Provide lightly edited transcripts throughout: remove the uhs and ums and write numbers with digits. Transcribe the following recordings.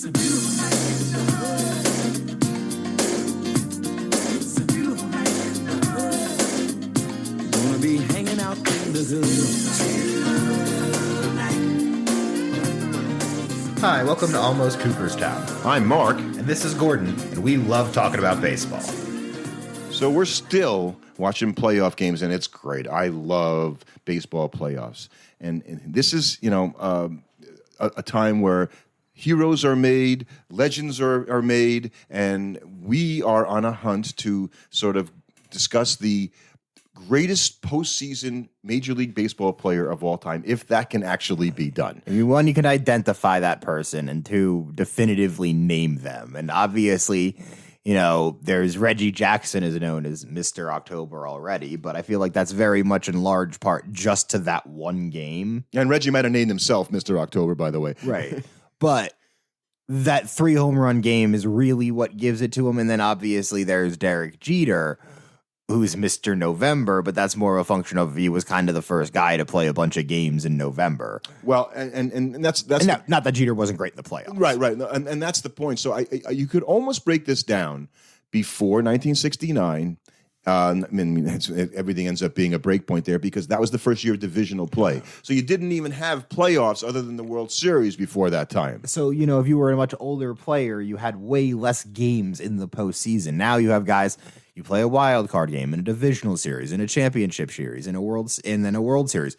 a beautiful night in the hood. It's a beautiful night in the hood. Gonna be hanging out in the hood. Hi, welcome to Almost Cooperstown. I'm Mark. And this is Gordon, and we love talking about baseball. So we're still watching playoff games, and it's great. I love baseball playoffs. And this is, a time where heroes are made, legends are made, and we are on a hunt to sort of discuss the greatest postseason Major League Baseball player of all time, if that can actually be done. I mean, one, you can identify that person, and two, definitively name them. And obviously, there's Reggie Jackson is known as Mr. October already, but I feel like that's very much in large part just to that one game. And Reggie might have named himself Mr. October, by the way. Right. But that 3 home run game is really what gives it to him. And then obviously there's Derek Jeter, who's Mr. November, but that's more of a function of he was kind of the first guy to play a bunch of games in November. Well, and that's not that Jeter wasn't great in the playoffs. Right. And that's the point. So you could almost break this down before 1969. Everything ends up being a break point there because that was the first year of divisional play. So you didn't even have playoffs other than the World Series before that time. So, if you were a much older player, you had way less games in the postseason. Now you have guys, you play a wild card game in a divisional series, in a championship series, and then a World Series.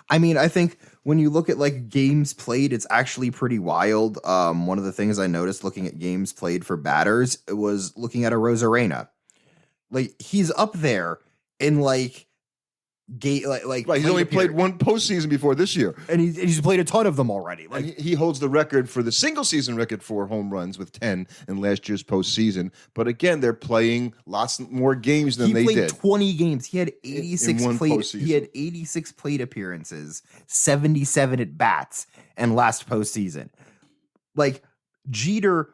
I mean, I think when you look at like games played, it's actually pretty wild. One of the things I noticed looking at games played for batters was looking at a Rosarena. Like he's up there in like right. He's only played one postseason before this year, and he's played a ton of them already. Like he holds the record for the single season record for home runs with 10 in last year's postseason. But again, they're playing lots more games than they did. He played 20 games. He had 86 postseason. He had 86 plate appearances, 77 at bats, and last postseason. Like Jeter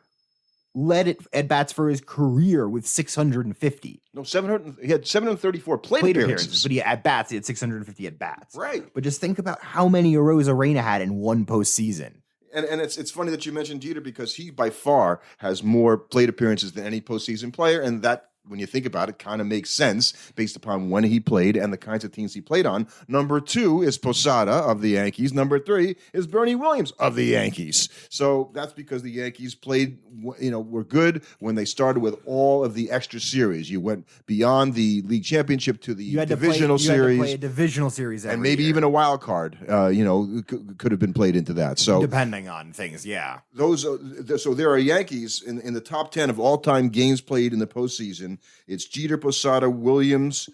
led it at bats for his career with 650. No, 700. He had 734 plate appearances. But at bats, he had 650 at bats. Right. But just think about how many Arozarena had in one postseason. And it's funny that you mentioned Jeter because he by far has more plate appearances than any postseason player, and that, when you think about it, kind of makes sense based upon when he played and the kinds of teams he played on. Number 2 is Posada of the Yankees. Number 3 is Bernie Williams of the Yankees. So that's because the Yankees played, were good when they started with all of the extra series. You went beyond the league championship to the divisional series. You had to play a divisional series every and maybe year. Even a wild card, could have been played into that. So depending on things, yeah. So there are Yankees in the top 10 of all-time games played in the postseason. It's Jeter, Posada, Williams,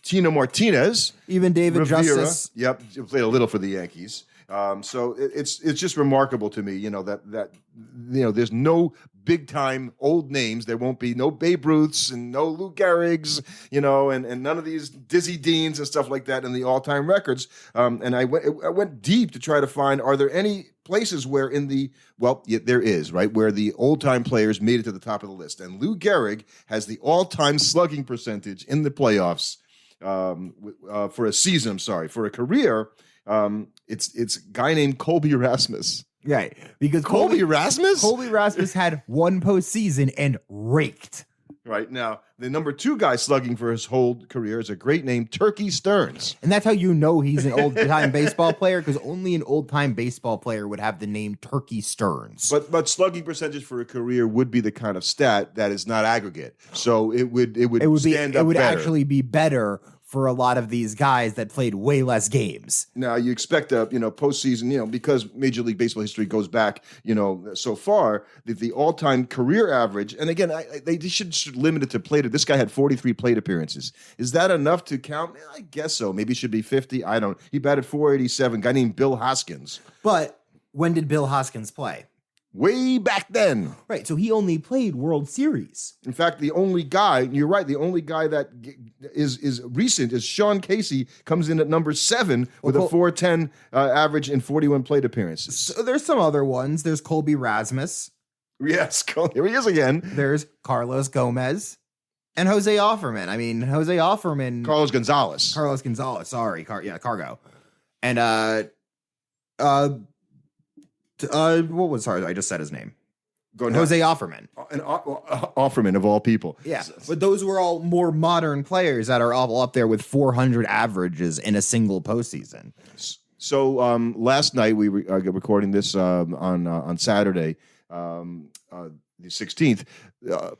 Tino Martinez, even David Rivera. Justice. Yep, played a little for the Yankees. So it's just remarkable to me, that there's no big time old names. There won't be no Babe Ruths and no Lou Gehrig's, and none of these Dizzy Deans and stuff like that in the all time records. And I went deep to try to find, are there any places where there is, right, where the old time players made it to the top of the list. And Lou Gehrig has the all time slugging percentage in the playoffs for a season. For a career. It's a guy named Colby Rasmus. Right. Because Colby Rasmus? Colby Rasmus had one postseason and raked. Right. Now, the number 2 guy slugging for his whole career is a great name, Turkey Stearns. And that's how you know he's an old-time baseball player, because only an old-time baseball player would have the name Turkey Stearns. But slugging percentage for a career would be the kind of stat that is not aggregate. So it would stand up better. Actually be better for a lot of these guys that played way less games. Now you expect a postseason, because Major League Baseball history goes back so far, the all-time career average, and again they should limit it to plate. This guy had 43 plate appearances. Is that enough to count? I guess so. Maybe it should be 50. I don't. He batted .487. Guy named Bill Hoskins. But when did Bill Hoskins play? Way back then. Right, so he only played World Series. In fact, the only guy, you're right, the only guy that is recent is Sean Casey, comes in at number 7 with a .410 average in 41 plate appearances. So there's some other ones. There's Colby Rasmus. Yes, here he is again. There's Carlos Gomez and Jose Offerman. Carlos Gonzalez, sorry. Cargo. And What was hard? I just said his name. Jose Offerman. An Offerman of all people. Yeah, but those were all more modern players that are all up there with 400 averages in a single postseason. So last night we were recording this on Saturday, the 16th.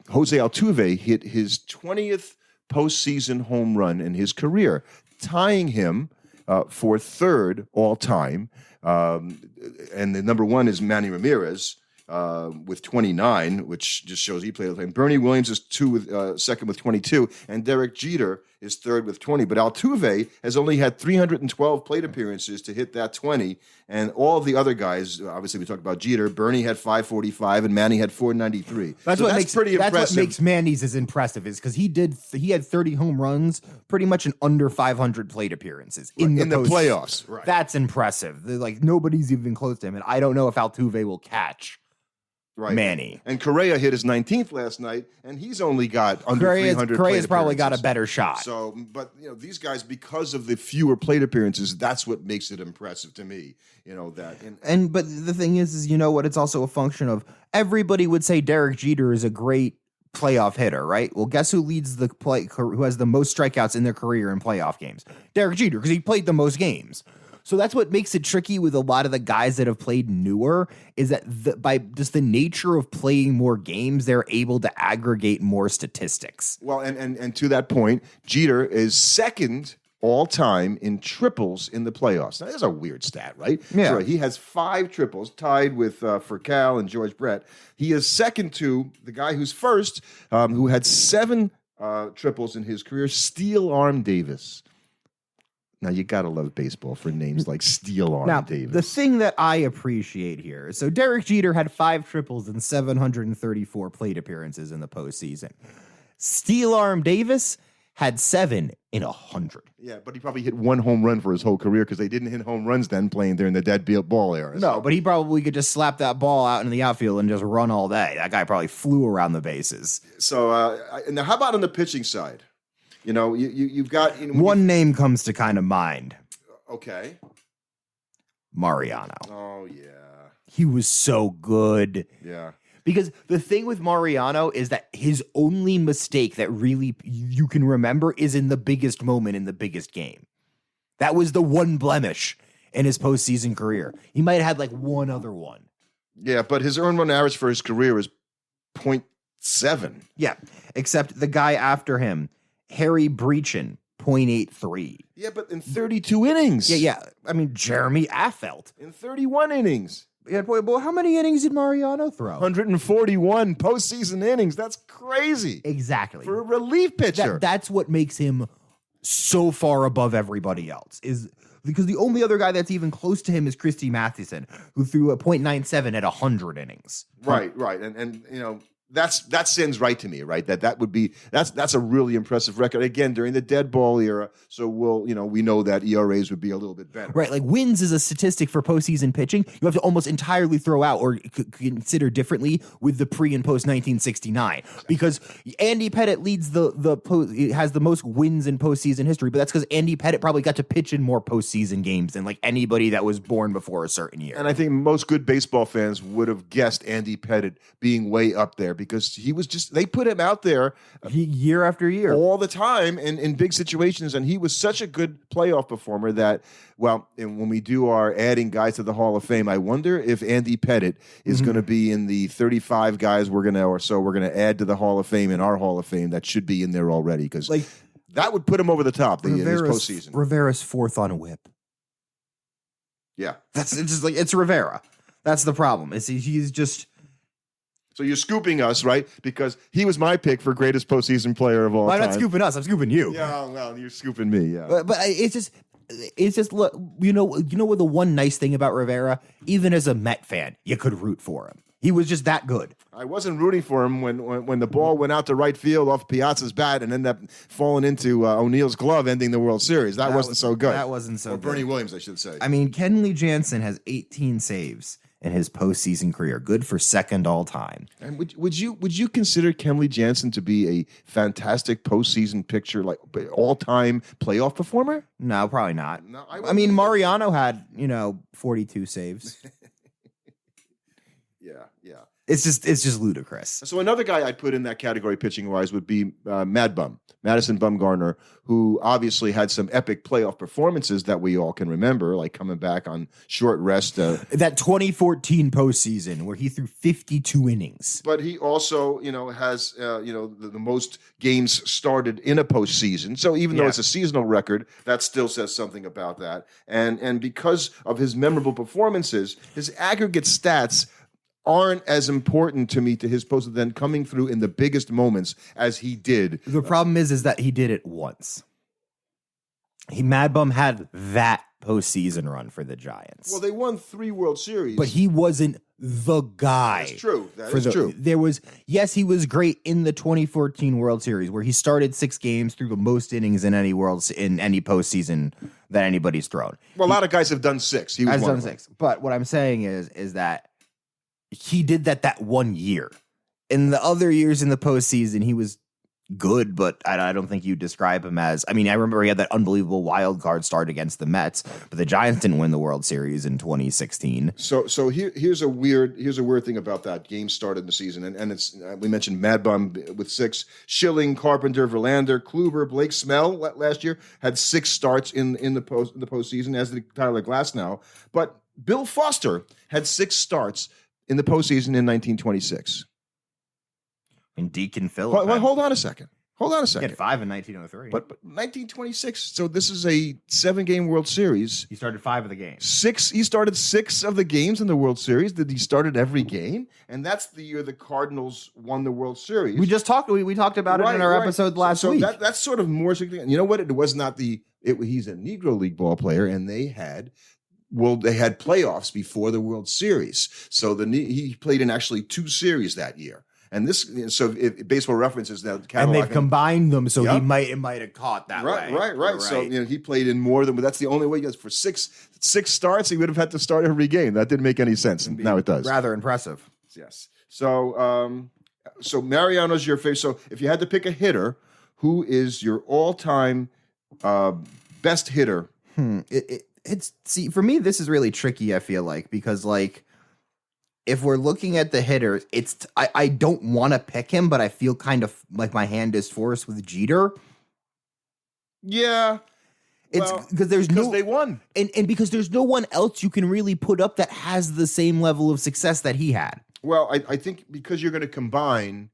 Jose Altuve hit his 20th postseason home run in his career, tying him for third all time. And the number one is Manny Ramirez with 29, which just shows he played all the time. Bernie Williams is second with 22, and Derek Jeter is third with 20. But Altuve has only had 312 plate appearances to hit that 20, and all the other guys, obviously we talked about Jeter, Bernie had 545, and Manny had 493. That's pretty impressive. That's what makes Manny's as impressive, is because he had 30 home runs, pretty much in under 500 plate appearances in the playoffs. Right. That's impressive. Like, nobody's even close to him, and I don't know if Altuve will catch Manny. And Correa hit his 19th last night, and he's only got under 300 Correa's plate probably got a appearances. better shot. So, but these guys, because of the fewer plate appearances, that's what makes it impressive to me. But the thing is you know what? It's also a function of everybody would say Derek Jeter is a great playoff hitter, right? Well, guess who leads who has the most strikeouts in their career in playoff games? Derek Jeter, because he played the most games. So that's what makes it tricky with a lot of the guys that have played newer, is that by just the nature of playing more games, they're able to aggregate more statistics. Well, and to that point, Jeter is second all time in triples in the playoffs. Now, that's a weird stat, right? Yeah. So he has 5 triples, tied with Furcal and George Brett. He is second to the guy who's first, who had 7 triples in his career, Steel Arm Davis. Now, you got to love baseball for names like Steel Arm Davis. The thing that I appreciate here is, so Derek Jeter had 5 triples and 734 plate appearances in the postseason. Steel Arm Davis had 7 in 100. Yeah, but he probably hit 1 home run for his whole career, because they didn't hit home runs then playing during the dead ball era. No, but he probably could just slap that ball out into the outfield and just run all day. That guy probably flew around the bases. So now how about on the pitching side? You've got one name comes to kind of mind. Okay. Mariano. Oh, yeah. He was so good. Yeah. Because the thing with Mariano is that his only mistake that really you can remember is in the biggest moment in the biggest game. That was the one blemish in his postseason career. He might have had like one other one. Yeah, but his earned run average for his career is 0.7. Yeah, except the guy after him, Harry Breachin, 0.83. Yeah, but in 32 innings. Yeah. I mean, Jeremy Affeldt. In 31 innings. Yeah, boy, how many innings did Mariano throw? 141 postseason innings. That's crazy. Exactly. For a relief pitcher. That's what makes him so far above everybody else, is because the only other guy that's even close to him is Christy Mathewson, who threw a .97 at 100 innings. Right. And that sends right to me, right? That's a really impressive record. Again, during the dead ball era, so we know that ERAs would be a little bit better. Right, like wins is a statistic for postseason pitching. You have to almost entirely throw out or consider differently with the pre and post 1969, because Andy Pettitte leads has the most wins in postseason history, but that's because Andy Pettitte probably got to pitch in more postseason games than like anybody that was born before a certain year. And I think most good baseball fans would have guessed Andy Pettitte being way up there, because he was they put him out there year after year, all the time in big situations. And he was such a good playoff performer that, and when we do our adding guys to the Hall of Fame, I wonder if Andy Pettitte is going to be in the 35 guys we're going to add to the Hall of Fame in our Hall of Fame that should be in there already, because that would put him over the top in his postseason. Rivera's 4th on whip. Yeah. It's Rivera. That's the problem. He's just... So you're scooping us, right? Because he was my pick for greatest postseason player of all time. I'm not scooping us. I'm scooping you. Yeah, well, you're scooping me. Yeah, but it's just look. You know what the one nice thing about Rivera, even as a Met fan, you could root for him. He was just that good. I wasn't rooting for him when the ball went out to right field off Piazza's bat and ended up falling into O'Neill's glove, ending the World Series. That wasn't so good. That wasn't so good. Bernie Williams, I should say. I mean, Kenley Jansen has 18 saves in his postseason career, good for second all time. And would you consider Kenley Jansen to be a fantastic postseason pitcher, like all time playoff performer? No, probably not. No, I mean, Mariano had 42 saves. Yeah. It's just ludicrous. So another guy I'd put in that category pitching-wise would be Madison Bumgarner, who obviously had some epic playoff performances that we all can remember, like coming back on short rest. That 2014 postseason where he threw 52 innings. But he also, has, the most games started in a postseason. So even though it's a seasonal record, that still says something about that. And because of his memorable performances, his aggregate stats aren't as important to me to his post than coming through in the biggest moments as he did. The problem is that he did it once. Mad Bum had that postseason run for the Giants. Well, they won 3 World Series. But he wasn't the guy. That's true. That is true. There was, he was great in the 2014 World Series where he started 6 games, threw the most innings in any postseason that anybody's thrown. Well, a lot of guys have done 6. He was done 6. But what I'm saying is that he did that one year. In the other years in the postseason, he was good, but I don't think you describe him as. I mean, I remember he had that unbelievable wild card start against the Mets, but the Giants didn't win the World Series in 2016. So here's a weird thing about that game started in the season, and it's we mentioned Mad Bum with 6, Schilling, Carpenter, Verlander, Kluber, Blake Snell last year had 6 starts in the postseason, as did Tyler Glasnow, but Bill Foster had 6 starts in the postseason in 1926. And Deacon Phillips. Hold on a second. He had 5 in 1903. But 1926. So this is a 7-game World Series. He started 5 of the games. 6. He started 6 of the games in the World Series. Did he started every game? And that's the year the Cardinals won the World Series. We just talked. We talked about it in our episode last week. So that's sort of more significant. You know what? It was not he's a Negro League ball player, and they had playoffs before the World Series. So he played in actually 2 series that year. And Baseball References now, and they've combined them, so it might have caught that way. Right. So he played in more than, but that's the only way. Because for six starts, he would have had to start every game. That didn't make any sense. And now it does. Rather impressive. Yes. So Mariano's your favorite. So if you had to pick a hitter, who is your all-time best hitter? For me, this is really tricky. I feel like because if we're looking at the hitters, I don't want to pick him, but I feel kind of like my hand is forced with Jeter. Yeah. It's because they won. And because there's no one else you can really put up that has the same level of success that he had. Well, I think because you're going to combine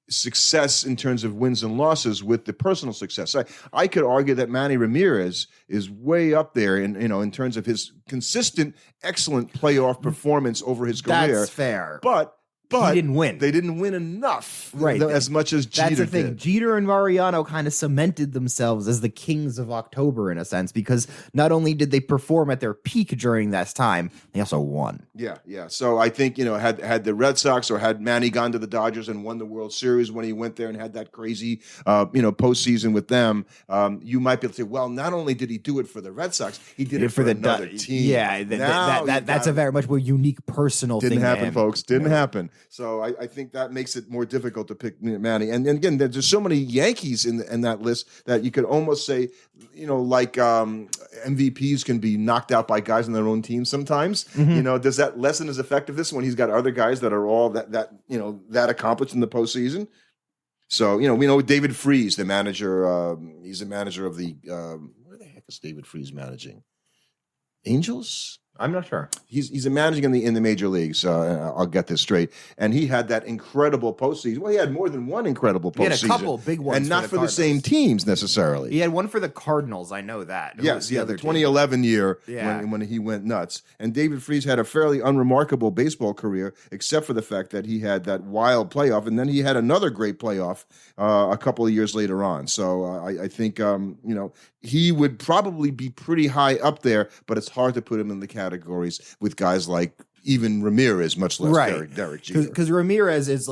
success in terms of wins and losses with the personal success. I could argue that Manny Ramirez is way up there in terms of his consistent, excellent playoff performance over his career. That's fair. But he didn't win. They didn't win enough, right? As much as Jeter did. That's the thing. did. Jeter and Mariano kind of cemented themselves as the kings of October in a sense because not only did they perform at their peak during that time, they also won. Yeah. So I think had the Red Sox or had Manny gone to the Dodgers and won the World Series when he went there and had that crazy postseason with them, you might be able to say, well, not only did he do it for the Red Sox, he did it for another team. Yeah, that's a very much more unique personal thing. Didn't happen, folks. Didn't happen. So I think that makes it more difficult to pick Manny. And again, there's so many Yankees in that list that you could almost say, MVPs can be knocked out by guys on their own team sometimes. Mm-hmm. Does that lessen his effectiveness when he's got other guys that are all that accomplished in the postseason? So, we know David Freese, the manager, he's the manager of the where the heck is David Freese managing? Angels? I'm not sure. He's a manager in the major leagues. I'll get this straight. And he had that incredible postseason. Well, he had more than one incredible postseason. He had a couple big ones, and not for the same teams necessarily. He had one for the Cardinals. I know that. Yes, the 2011 year when he went nuts. And David Freese had a fairly unremarkable baseball career, except for the fact that he had that wild playoff, and then he had another great playoff a couple of years later on. So I think he would probably be pretty high up there, but it's hard to put him in the categories with guys like even Ramirez, much less Derek Jeter. Because Ramirez is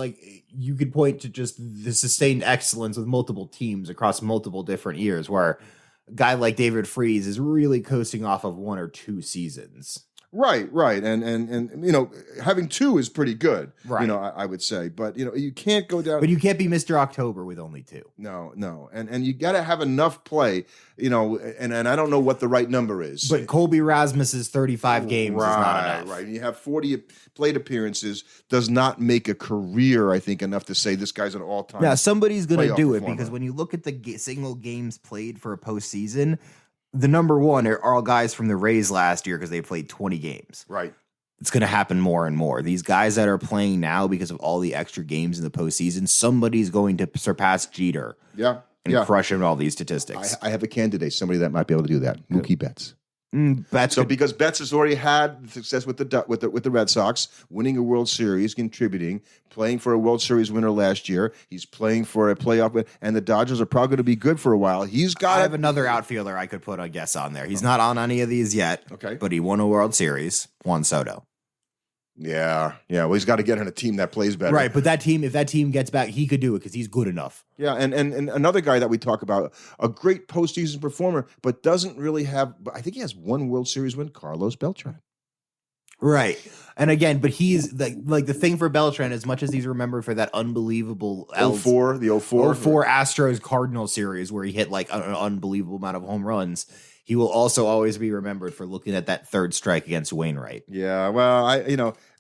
you could point to just the sustained excellence with multiple teams across multiple different years, where a guy like David Freese is really coasting off of 1 or 2 seasons. Right, and having two is pretty good. Right. I would say, but you can't go down. But you can't be Mr. October with only two. No, and you got to have enough play. And I don't know what the right number is. But Colby Rasmus's 35 games is not enough. Right. You have 40 plate appearances does not make a career, I think, enough to say this guy's an all-time. Now, somebody's going to playoff do it performer. because when you look at the single games played for a postseason, the number one are all guys from the Rays last year because they played 20 games. Right. It's going to happen more and more. These guys that are playing now because of all the extra games in the postseason, somebody's going to surpass Jeter. Yeah. And crush him in all these statistics. I have a candidate, somebody that might be able to do that. Mookie Betts. Betts. So because Betts has already had success with the Red Sox, winning a World Series, contributing, playing for a World Series winner last year. He's playing for a playoff win, and the Dodgers are probably going to be good for a while. I have another outfielder I could put a guess on there. He's not on any of these yet. Okay. But he won a World Series. Juan Soto. Yeah. Well, he's got to get on a team that plays better. Right, but if that team gets back, he could do it because he's good enough. Yeah, and another guy that we talk about, a great postseason performer, but doesn't really have. I think he has one World Series win. Carlos Beltran. Right, and again, but he's like the thing for Beltran. As much as he's remembered for that unbelievable 04 Astros Cardinal series where he hit like an unbelievable amount of home runs. He will also always be remembered for looking at that third strike against Wainwright. Yeah, well,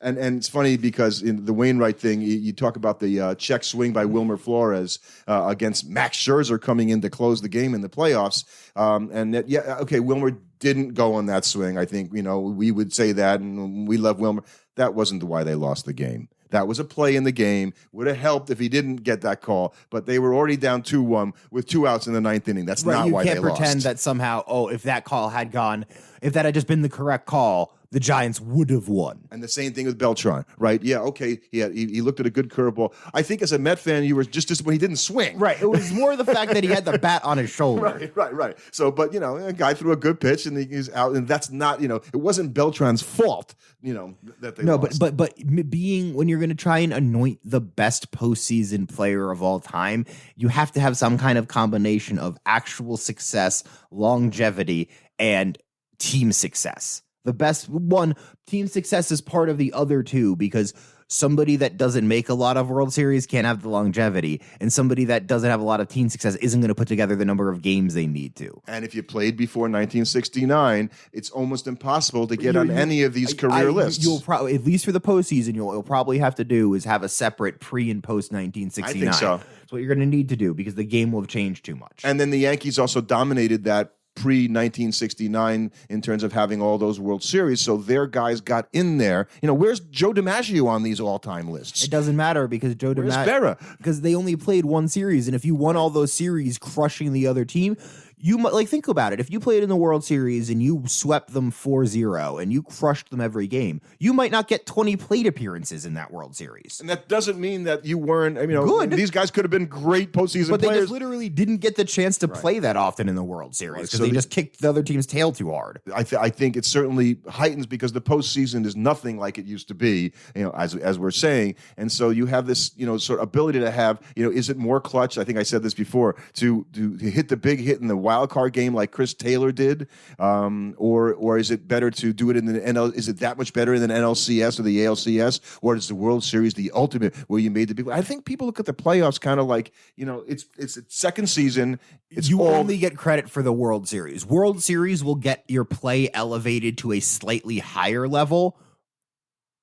and it's funny because in the Wainwright thing, you talk about the check swing by Wilmer Flores against Max Scherzer coming in to close the game in the playoffs. Wilmer didn't go on that swing. I think, we would say that, and we love Wilmer. That wasn't why they lost the game. That was a play in the game. Would have helped if he didn't get that call, but they were already down 2-1 with 2 outs in the ninth inning. That's not why they lost. You can't pretend that somehow, if that call had gone, if that had just been the correct call, the Giants would have won. And the same thing with Beltran, right? Yeah, okay. He looked at a good curveball. I think as a Met fan, you were just disappointed he didn't swing. Right. It was more the fact that he had the bat on his shoulder. Right. So, but, a guy threw a good pitch and he's out, and that's not, it wasn't Beltran's fault, that they lost. But being, when you're going to try and anoint the best postseason player of all time, you have to have some kind of combination of actual success, longevity, and team success. The best one, team success is part of the other two because somebody that doesn't make a lot of World Series can't have the longevity, and somebody that doesn't have a lot of team success isn't going to put together the number of games they need to. And if you played before 1969, it's almost impossible to get on any of these career lists. You'll probably, at least for the postseason, you'll probably have to do is have a separate pre and post 1969. I think so. That's what you're going to need to do because the game will have changed too much. And then the Yankees also dominated that pre-1969 in terms of having all those World Series, so their guys got in there. Where's Joe DiMaggio on these all-time lists? It doesn't matter because Where's Berra? Because they only played one series, and if you won all those series crushing the other team, you might think about it. If you played in the World Series and you swept them 4-0 and you crushed them every game, you might not get 20 plate appearances in that World Series. And that doesn't mean that you weren't, good. These guys could have been great postseason but players. They just literally didn't get the chance to play that often in the World Series because they just kicked the other team's tail too hard. I think it certainly heightens because the postseason is nothing like it used to be, as we're saying. And so you have this, sort of ability to have, is it more clutch? I think I said this before, to hit the big hit in the wild card game like Chris Taylor did, or is it better to do it in the NL? Is it that much better in the NLCS or the ALCS, or is the World Series the ultimate where you made the big? I think people look at the playoffs kind of like it's its second season. You only get credit for the World Series. World Series will get your play elevated to a slightly higher level.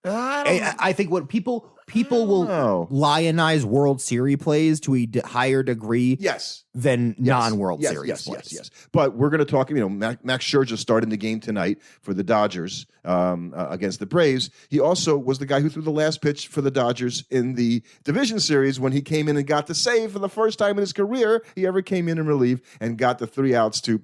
I think what people will lionize World Series plays to a higher degree than non-World Series plays. Yes. But we're going to talk, Max Scherzer starting the game tonight for the Dodgers against the Braves. He also was the guy who threw the last pitch for the Dodgers in the division series when he came in and got the save for the first time in his career. He ever came in relief and got the 3 outs to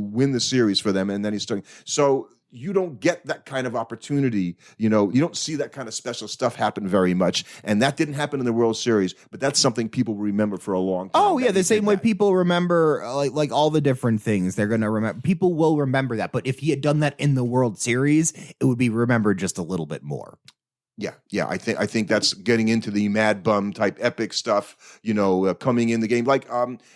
win the series for them, and then he's starting. So you don't get that kind of opportunity. You don't see that kind of special stuff happen very much. And that didn't happen in the World Series, but that's something people remember for a long time. Oh, yeah, the same way people remember like all the different things. They're going to remember. People will remember that. But if he had done that in the World Series, it would be remembered just a little bit more. Yeah. I think that's getting into the mad bum type epic stuff. Coming in the game like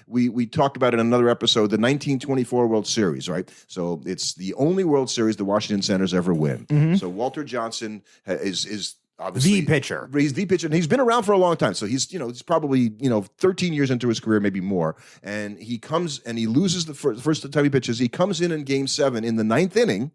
we talked about in another episode, the 1924 World Series, right? So it's the only World Series the Washington Senators ever win. So Walter Johnson is obviously The pitcher. He's the pitcher, and he's been around for a long time. So he's probably 13 years into his career, maybe more. And he comes and he loses the first time he pitches. He comes in Game 7 in the 9th inning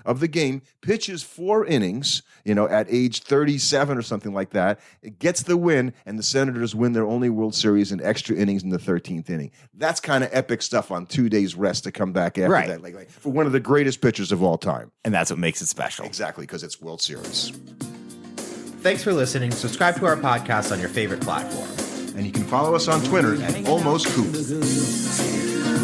of the game, pitches 4 innings, at age 37 or something like that. It gets the win, and the Senators win their only World Series in extra innings in the 13th inning. That's kind of epic stuff on 2 days rest to come back after that, like for one of the greatest pitchers of all time. And that's what makes it special. Exactly, because it's World Series. Thanks for listening. Subscribe to our podcast on your favorite platform. And you can follow us on Twitter at Almost Coop. Lagoon.